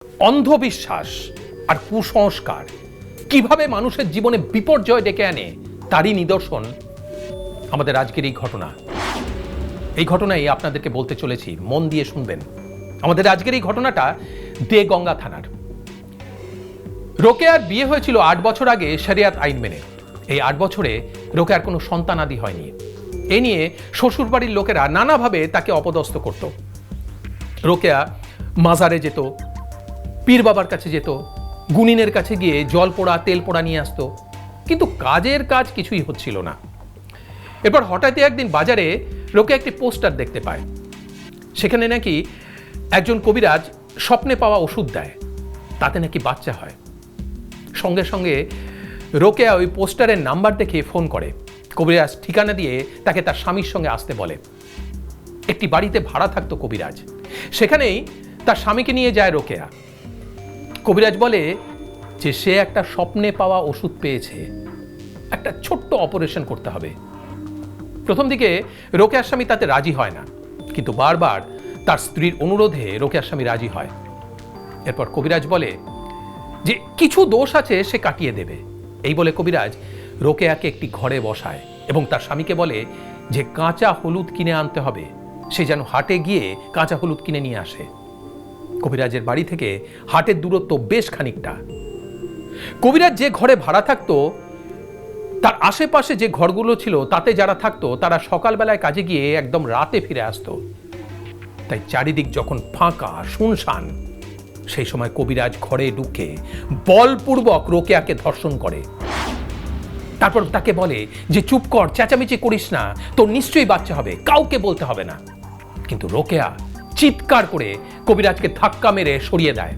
অন্ধবিশ্বাস আর কুসংস্কার কিভাবে মানুষের জীবনে বিপর্যয় ডেকে আনে তারই নিদর্শন আমাদের আজকের এই ঘটনা। এই ঘটনাই আপনাদেরকে বলতে চলেছি, মন দিয়ে শুনবেন। আমাদের আজকের এই ঘটনাটা দেগঙ্গা থানার। রোকেয়ার বিয়ে হয়েছিল 8 বছর আগে শরিয়াত আইন মেনে। এই 8 বছরে রোকেয়ার কোনো সন্তানাদি হয়নি। এ নিয়ে শ্বশুরবাড়ির লোকেরা নানাভাবে তাকে অপদস্থ করত। রোকেয়া মাজারে যেত, পীর বাবার কাছে যেত, গুনিনের কাছে গিয়ে জল পোড়া তেল পোড়া নিয়ে আসতো, কিন্তু কাজের কাজ কিছুই হচ্ছিল না। এরপর হঠাৎই একদিন বাজারে রোকেয়া একটি পোস্টার দেখতে পায়। সেখানে নাকি একজন কবিরাজ স্বপ্নে পাওয়া ওষুধ দেয়, তাতে নাকি বাচ্চা হয়। সঙ্গে সঙ্গে রোকেয়া ওই পোস্টারের নাম্বার দেখে ফোন করে। কবিরাজ ঠিকানা দিয়ে তাকে তার স্বামীর সঙ্গে আসতে বলে। একটি বাড়িতে ভাড়া থাকতো কবিরাজ, সেখানেই তার স্বামীকে নিয়ে যায় রোকেয়া। কবিরাজ বলে যে সে একটা স্বপ্নে পাওয়া ওষুধ পেয়েছে, একটা ছোট্ট অপারেশন করতে হবে। প্রথম দিকে রোকেয়ার স্বামী তাতে রাজি হয় না, কিন্তু বারবার তার স্ত্রীর অনুরোধে রোকেয়ার স্বামী রাজি হয়। এরপর কবিরাজ বলে যে কিছু দোষ আছে সে কাটিয়ে দেবে। এই বলে কবিরাজ রোকেয়াকে একটি ঘরে বসায় এবং তার স্বামীকে বলে যে কাঁচা হলুদ কিনে আনতে হবে, সে যেন হাটে গিয়ে কাঁচা হলুদ কিনে নিয়ে আসে। কবিরাজের বাড়ি থেকে হাটের দূরত্ব বেশ খানিকটা। কবিরাজ যে ঘরে ভাড়া থাকতো তার আশেপাশে যে ঘরগুলো ছিল তাতে যারা থাকতো তারা সকালবেলায় কাজে গিয়ে একদম রাতে ফিরে আসতো। তাই চারিদিক যখন ফাঁকা শুনশান, সেই সময় কবিরাজ ঘরে ঢুকে বলপূর্বক রোকেয়াকে ধর্ষণ করে। তারপর তাকে বলে যে চুপ কর, চেঁচামেচি করিস না, তোর নিশ্চয়ই বাচ্চা হবে, কাউকে বলতে হবে না। কিন্তু রোকেয়া চিৎকার করে কবিরাজকে ধাক্কা মেরে সরিয়ে দেয়।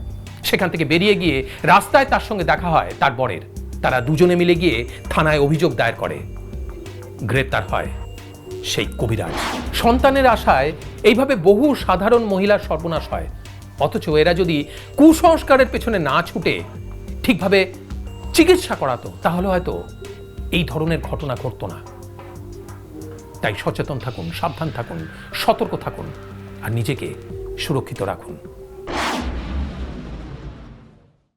সেখান থেকে বেরিয়ে গিয়ে রাস্তায় তার সঙ্গে দেখা হয় তার বরের। তারা দুজনে মিলে গিয়ে থানায় অভিযোগ দায়ের করে। গ্রেপ্তার হয় সেই কবিরাজ। সন্তানের আশায় এইভাবে বহু সাধারণ মহিলার সর্বনাশ হয়, অথচ এরা যদি কুসংস্কারের পেছনে না ছুটে ঠিকভাবে চিকিৎসা করাতো তাহলে হয়তো এই ধরনের ঘটনা ঘটতো না। তাই সচেতন থাকুন, সাবধান থাকুন, সতর্ক থাকুন আর নিজেকে সুরক্ষিত রাখুন।